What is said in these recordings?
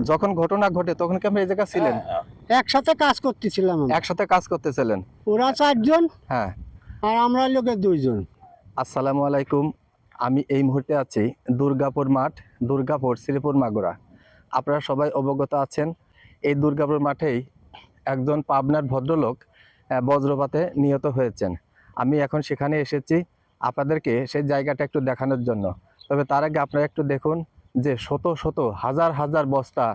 যখন ঘটনা ঘটে তখন কি আপনি এই জায়গায় ছিলেন? একসাথে কাজ করতেছিলাম আমরা। একসাথে কাজ করতেছিলেন? ওরা 4 জন হ্যাঁ। আর আমরা লোকে 2 জন। আসসালামু আলাইকুম। আমি এই মুহূর্তে আছি দুর্গাপুর মাঠ, দুর্গাপুর শ্রীপুর মাগুরা। আপনারা সবাই অবগত আছেন, এই দুর্গাপুর মাঠেই একজন পাবনার ভদ্রলোক বজ্রপাতে নিহত হয়েছেন। আমি এখন সেখানে এসেছি আপনাদেরকে সেই জায়গাটা একটু দেখানোর জন্য। তবে তার আগে আপনারা একটু দেখুন যে শত শত হাজার হাজার বস্তা,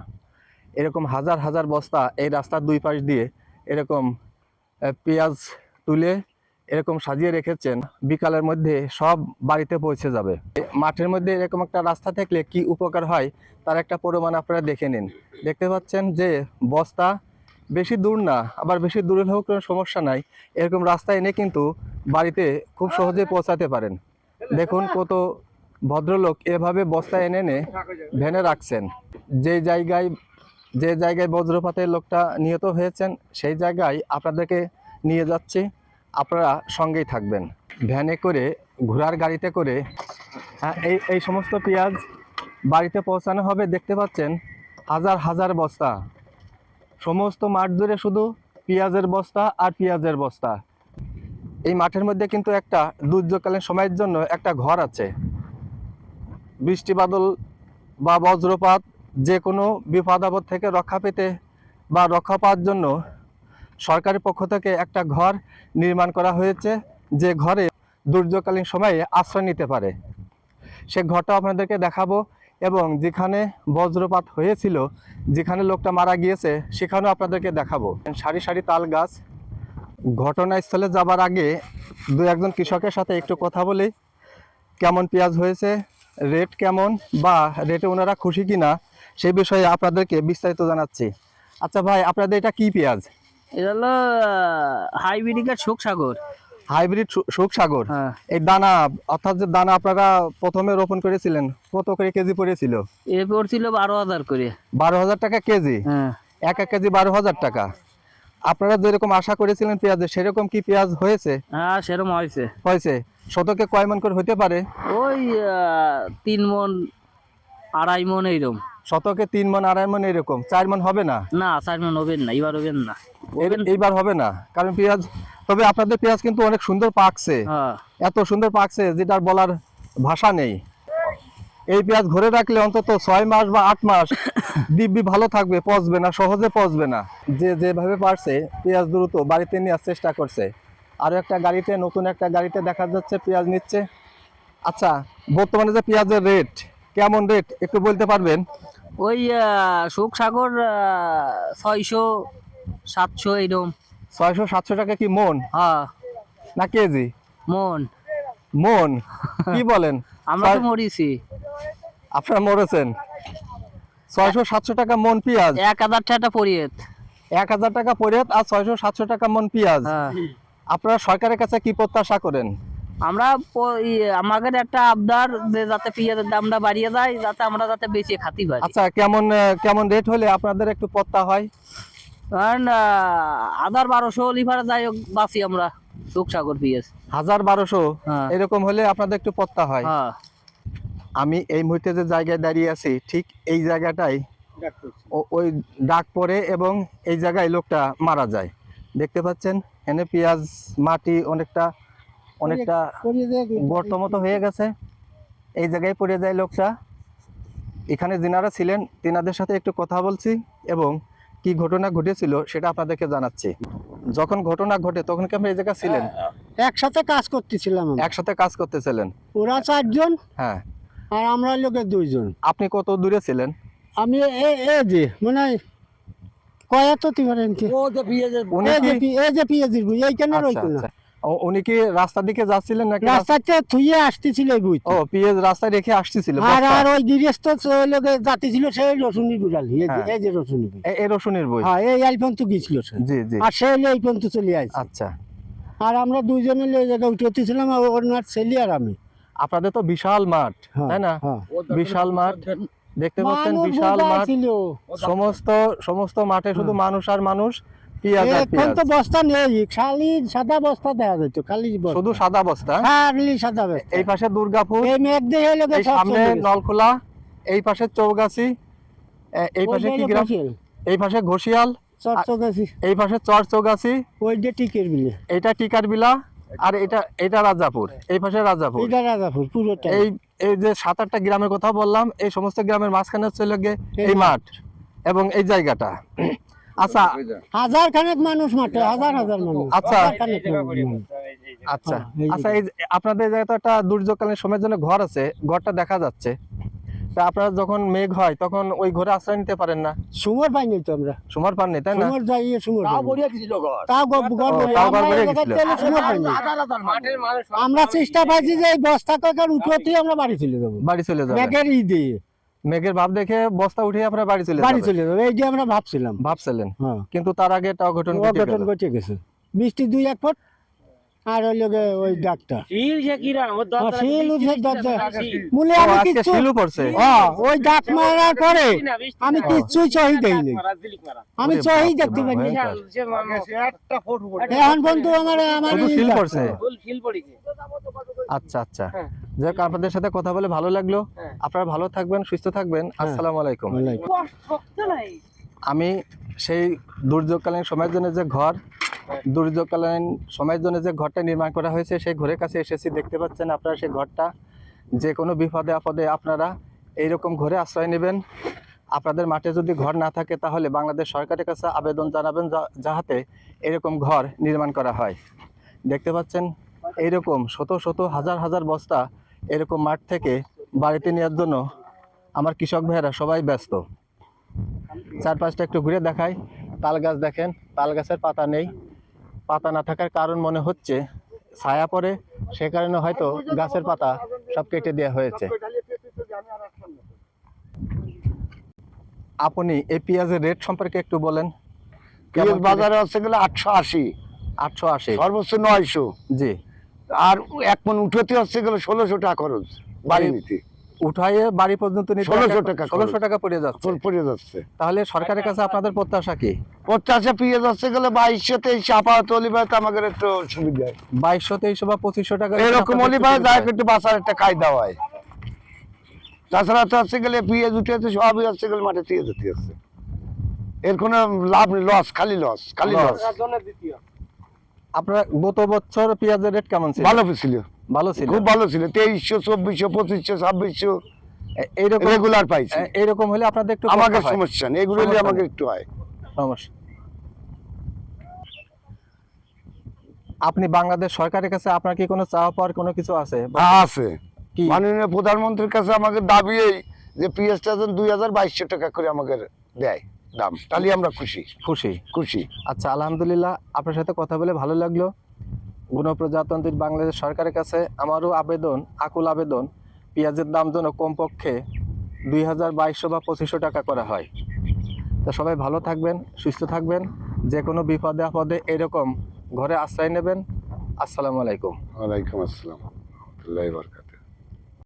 এরকম হাজার হাজার বস্তা এই রাস্তার দুই পাশ দিয়ে এরকম পেঁয়াজ তুলে এরকম সাজিয়ে রেখেছেন। বিকালের মধ্যে সব বাড়িতে পৌঁছে যাবে। মাঠের মধ্যে এরকম একটা রাস্তা থাকলে কি উপকার হয় তার একটা প্রমাণ আপনারা দেখে নিন। দেখতে পাচ্ছেন যে বস্তা বেশি দূর না, আবার বেশি দূরে হলেও কোনো সমস্যা নাই, এরকম রাস্তা এনে কিন্তু বাড়িতে খুব সহজে পৌঁছাতে পারেন। দেখুন কত ভদ্রলোক এভাবে বস্তা এনে এনে ভ্যানে রাখছেন। যে জায়গায় বজ্রপাতের লোকটা নিহত হয়েছেন সেই জায়গায় আপনাদেরকে নিয়ে যাচ্ছি, আপনারা সঙ্গেই থাকবেন। ভ্যানে করে, ঘোড়ার গাড়িতে করে এই সমস্ত পেঁয়াজ বাড়িতে পৌঁছানো হবে। দেখতে পাচ্ছেন হাজার হাজার বস্তা, সমস্ত মাঠ জুড়ে শুধু পেঁয়াজের বস্তা আর পেঁয়াজের বস্তা। এই মাঠের মধ্যে কিন্তু একটা দুর্যোগকালীন সময়ের জন্য একটা ঘর আছে। বৃষ্টি বাদল বা বজ্রপাত যে কোনো বিপদ আপদ থেকে রক্ষা পেতে বা রক্ষা পাওয়ার জন্য সরকারের পক্ষ থেকে একটা ঘর নির্মাণ করা হয়েছে, যে ঘরে দুর্যোগকালীন সময়ে আশ্রয় নিতে পারে। সে ঘরটা আপনাদেরকে দেখাবো এবং যেখানে বজ্রপাত হয়েছিল, যেখানে লোকটা মারা গিয়েছে সেখানেও আপনাদেরকে দেখাবো। সারি সারি তাল গাছ। ঘটনাস্থলে যাবার আগে দু একজন কৃষকের সাথে একটু কথা বলি, কেমন পেঁয়াজ হয়েছে, রেট কেমন বা রেটে ওনারা খুশি কিনা সেই বিষয়ে আপনাদেরকে বিস্তারিত জানাচ্ছি। আচ্ছা ভাই, আপনাদের এটা কি পেঁয়াজ? এটা হলো হাইব্রিড শোকসাগর। হাইব্রিড শোকসাগর। এই দানা, অর্থাৎ যে দানা আপনারা প্রথমে রোপণ করেছিলেন কত করে কেজি পড়েছিল? এ পড়ছিল 12,000 করে। 12,000 টাকা কেজি? এক কেজি 12,000 টাকা। আপনারা যেরকম আশা করেছিলেন পেঁয়াজের, সেরকম কি পেঁয়াজ হয়েছে? হ্যাঁ, সেরকম হয়েছে। শতকে কয় মন করে হতে পারে? ওই 3 মন 2.5 মন এইরকম। শতকে 3 মন 2.5 মন এরকম। 4 মন হবে না? না, 4 মন হবেন না, এবার হবেন না। এইবার হবে না, কারণ পেঁয়াজ, তবে আপনাদের পেঁয়াজ কিন্তু অনেক সুন্দর পাকছে। এত সুন্দর পাকছে যেটার বলার ভাষা নেই। এই পেঁয়াজ ঘরে রাখলে অন্তত 6 মাস বা 8 মাস দিব্যি ভালো থাকবে, পচবে না, সহজে পচবে না। যেভাবে পারছে পেঁয়াজ দ্রুত বাড়িতে নেওয়ার চেষ্টা করছে। আরো একটা গাড়িতে, নতুন একটা গাড়িতে দেখা যাচ্ছে পেঁয়াজ নিচ্ছে। আচ্ছা, বর্তমানে যে পেঁয়াজের রেট, কেমন রেট একটু বলতে পারবেন? ওই শোকসাগর 600-700 এইরকম। 600-700 টাকা কি মন? হ্যাঁ, না কেজি? মন। মন? কি বলেন? আমরা তো মরিছি। আপনারা মরেছেন? 600-700 টাকা মন পেঁয়াজ? 1000 টাকা পরিয়েত। 1000 টাকা পরিয়েত আর 600-700 টাকা মন পেঁয়াজ। আপনারা সরকারের কাছে কি প্রত্যাশা করেন? আমরা আমাদের একটা আবদার যে যাতে পেঁয়াজের দামটা বাড়িয়ে যায়, যাতে আমরা যাতে বেশি খাতি পারি। আচ্ছা, কেমন রেট হলে আপনাদের একটু পত্তা হয়? কারণ 1200 লিভারে যাই হোক বাঁচি আমরা। শোকসাগর পেঁয়াজ 1200 এরকম হলে আপনাদের একটু পত্তা হয়। আমি এই মুহূর্তে যে জায়গায় দাঁড়িয়ে আছি ঠিক এই জায়গাটাই ওই ডাক পড়ে এবং এই জায়গায় লোকটা মারা যায়। দেখতে পাচ্ছেন এখানে পেঁয়াজ মাটি অনেকটা গর্ত মতো হয়ে গেছে, এই জায়গায় পড়ে যায় লোকটা। এখানে যিনারা ছিলেন তিনাদের সাথে একটু কথা বলছি এবং কি ঘটনা ঘটেছিল সেটা আপনাদেরকে জানাচ্ছি। যখন ঘটনা ঘটে তখন কি আপনি এই জায়গায় ছিলেন? একসাথে কাজ করতেছিলাম আমরা। একসাথে কাজ করতেছিলেন? ওরা 4 জন। হ্যাঁ। আর আমরা লোকে 2 জন। আপনি কত দূরে ছিলেন? আমি যে মানে কয়াতো তিবারেন কি ও যে পেঁয়াজের, এই যে পেঁয়াজের বই এইখানে রইছিল। উনি কি রাস্তার দিকে যাচ্ছিলেন নাকি রাস্তাতে থুইয়ে আসতেছিল? এই বই ও পেঁয়াজ রাস্তায় রেখে আসতেছিল। আর ওই গৃহস্থ লোকে যাচ্ছিল সেই রসুনের বুড়ালি, এই যে রসুনের বই, এই রসুনের বই। হ্যাঁ, এই আইপন তো গিয়েছিল। জি জি। আর সেই আইপন তো চলে আসছে। আচ্ছা। আর আমরা 2 জনে এই জায়গায় উঠতেছিলাম, ওনার ছেলে আর আমি। আপনাদের তো বিশাল মাঠ, তাই না? বিশাল মাঠ দেখতে পাচ্ছেন, বিশাল মাঠ। সমস্ত মাঠে শুধু মানুষ আর মানুষ, পেঁয়াজ আর পেঁয়াজ। এখন তো বস্তা নেই, খালি সাদা বস্তা দেখা যাইতো, খালি শুধু সাদা বস্তা। খালি সাদা বস্তা। এই পাশে দুর্গাপুর, এই মেঘ দেখে লোকে সামনে নলখোলা, এই পাশে চৌগাছি, এই পাশে কি গ্রাম? এই পাশে ঘোষিয়াল, চটচগাছি, এই পাশে চরচৌগাছি, ওই যে টিকের বিলে, এটা টিকার বিলা, আর এটা রাজাপুর, এই পাশে রাজাপুর। এটা রাজাপুর পুরোটা। এই এই যে 7-8টা গ্রামের কথা বললাম, এই সমস্ত গ্রামের মাঝখানে চলে গিয়ে এই মাঠ এবং এই জায়গাটা। আচ্ছা হাজার খানেক মানুষ মাঠে, হাজার হাজার মানুষ। আচ্ছা। হাজার খানেক মানুষ। আচ্ছা এই যে আচ্ছা, এই যে আপনাদের জায়গায় তো একটা দুর্যোগকালীন সময়ের জন্য ঘর আছে, ঘরটা দেখা যাচ্ছে। তা আপনারা যখন মেঘ হয় তখন ওই ঘরে আশ্রয় নিতে পারেন না? সুমর পাইনি তো আমরা, সুমার পাননি, তাই না? সুমর যাইয়ে সুমর তাও পাইনি। বড়িয়া দিছিল ঘর। তাও তাও ঘর করে গেছিল। সুমর পাইনি। মাঠের মানুষ আমরা চেষ্টা পাইছি যে এই বস্তা কাকার উঠোতেই আমরা বাড়ি চলে যাবো, বাড়ি চলে যাবে। ব্যাগের ঈদে মেঘের ভাব দেখে বস্তা উঠে আপনারা বাড়ি চলে বাড়ি যাবেন চলে যাবো, এই যে আমরা ভাবছিলাম। ভাবছিলেন, হ্যাঁ, কিন্তু তার আগে একটা অঘটন ঘটে অঘটন গেল। ঘটে গেছে। বৃষ্টি 2-1 ফুট, আর ওই লোকে ওই ডাকটা শিল সে কিরা ও দরজা শিল উঠে দরজা মূলে ও, আমি আজকে কিচ্ছু, শিলও পড়ছে। হ্যাঁ ওই ডাক মারার পরে আমি কিচ্ছুই চহি দেইনি, আমি ওরে চহি বাপ রে দেখতে বাপ, পাইনি। ভয়ঙ্কর। একটা ফুট পড়ে এখন পর্যন্ত আমার শুধু শিল পড়ছে। ফুল শিল পড়েছে। আচ্ছা আচ্ছা, হ্যাঁ। যাক আপনাদের সাথে কথা বলে ভালো লাগলো। হ্যাঁ। আপনারা ভালো থাকবেন, সুস্থ থাকবেন। আসসালামু আলাইকুম। ওয়ালাইকুম। শক্ত নাই। আমি সেই দুর্যোগকালীন সময়ের জন্য যে ঘর, দুর্যোগকালীন সময়ের জন্য যে ঘরটা নির্মাণ করা হয়েছে, সেই ঘরের কাছে এসেছি। দেখতে পাচ্ছেন আপনারা সেই ঘরটা। যে কোনো বিপদে আপদে আপনারা এইরকম ঘরে আশ্রয় নেবেন। আপনাদের মাঠে যদি ঘর না থাকে তাহলে বাংলাদেশ সরকারের কাছে আবেদন জানাবেন যাহাতে এরকম ঘর নির্মাণ করা হয়। দেখতে পাচ্ছেন এইরকম শত শত হাজার হাজার বস্তা এরকম মাঠ থেকে বাড়িতে নেওয়ার জন্য আমার কৃষক ভাইয়েরা সবাই ব্যস্ত। চারপাশটা একটু ঘুরে দেখাই। তাল গাছ দেখেন, তাল গাছের পাতা নেই। পাতা না থাকার কারণ মনে হচ্ছে ছায়া পড়ে, সে কারণে হয়তো গাছের পাতা সব কেটে দেওয়া হয়েছে। আপনি এই পেঁয়াজের রেট সম্পর্কে একটু বলেন। পেঁয়াজ বাজারে হচ্ছে গেলে 880, 880, সর্বোচ্চ 900, জি। আর 1 মণ উঠোতে হচ্ছে গেলে 1600 টাকা খরচ বাড়ি নিতে। উঠাইয়ে বাড়ি পর্যন্ত নিতে 1600 টাকা 1600 টাকা পড়ে যাচ্ছে। পড়ে যাচ্ছে। তাহলে সরকারের কাছে আপনাদের প্রত্যাশা কি? 50 পেঁয়াজ হচ্ছে গেলে 2200-2300 আপাতত অলিভাতে আমাদের একটু সুবিধা হয়। 2200, 2300 বা 2500 টাকা এরকম অলিভায় যায় একটু বাঁচার একটা কায়দা হয়। তাছাড়া তো হচ্ছে গেলে পেঁয়াজ উঠেছে সবই হচ্ছে গেলে মাঠে দিয়ে যেতে হচ্ছে। এর কোনো লাভ নেই, লস, খালি লস, খালি লস। আপনারা গত বছর পেঁয়াজের রেট কেমন ছিল? ভালো ছিল, ভালো ছিল, খুব ভালো ছিল। 2300, 2400, 2500, 2600 এইরকম রেগুলার পাইছি। এইরকম হলে আপনাদের একটু আমাকে কষ্ট হয়। সমস্যা নেই, এগুলো হলে সমস্যা আমাকে নেই। একটু হয়। সমস্যা। আপনি বাংলাদেশ সরকারের কাছে আপনার কি কোনো চাওয়া পাওয়ার কোনো কিছু আছে? আছে, কি? মাননীয় প্রধানমন্ত্রীর কাছে আমাকে দাবি এই যে পেঁয়াজটা যেন 2200 টাকা করে আমাকে দেয় দাম, তাহলে আমরা খুশি খুশি। খুশি। আচ্ছা, আলহামদুলিল্লাহ, আপনার সাথে কথা বলে ভালো লাগলো। গণপ্রজাতন্ত্রী বাংলাদেশ সরকারের কাছে আমারও আবেদন, আকুল আবেদন, পেঁয়াজের দাম যেন কমপক্ষে 2200 বা 2500 টাকা করা হয়। তো সবাই ভালো থাকবেন, সুস্থ থাকবেন। যে কোনো বিপদে আপদে এরকম ঘরে আশ্রয় নেবেন। আসসালামু আলাইকুম। ওয়ালাইকুম আসসালাম, রহমতুল্লাহি ওয়া বারাকাতুহু।